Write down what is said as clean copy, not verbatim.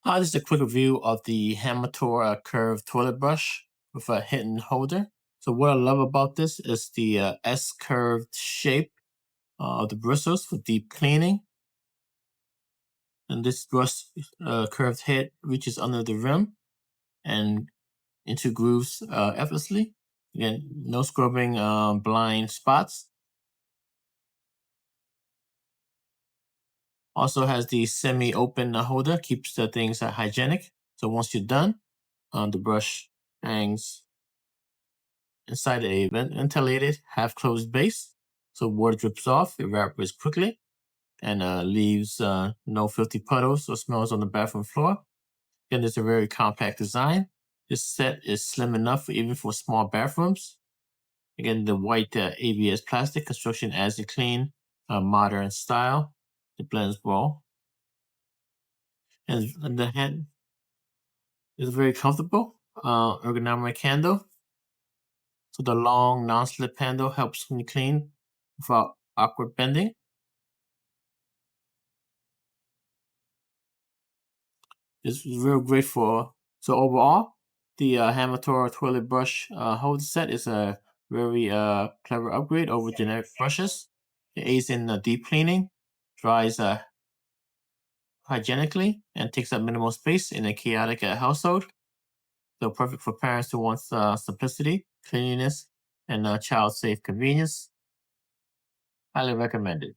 This is a quick review of the Hamator curved toilet brush with a hidden holder. So what I love about this is the S-curved shape of the bristles for deep cleaning. And this brush curved head reaches under the rim and into grooves effortlessly. Again, no scrubbing blind spots. Also has the semi-open holder, keeps the things hygienic. So once you're done, the brush hangs inside a ventilated, half-closed base. So water drips off, evaporates quickly, and leaves no filthy puddles or smells on the bathroom floor. Again, it's a very compact design. This set is slim enough even for small bathrooms. Again, the white ABS plastic construction adds a clean, modern style. It blends well. And the hand is very comfortable, ergonomic handle. So the long non-slip handle helps me clean without awkward bending. It's real great for. So overall, the Hamator toilet brush holder set is a very clever upgrade over generic brushes. It aids in deep cleaning, dries hygienically, and takes up minimal space in a chaotic household. So perfect for parents who want simplicity, cleanliness, and child-safe convenience. Highly recommended.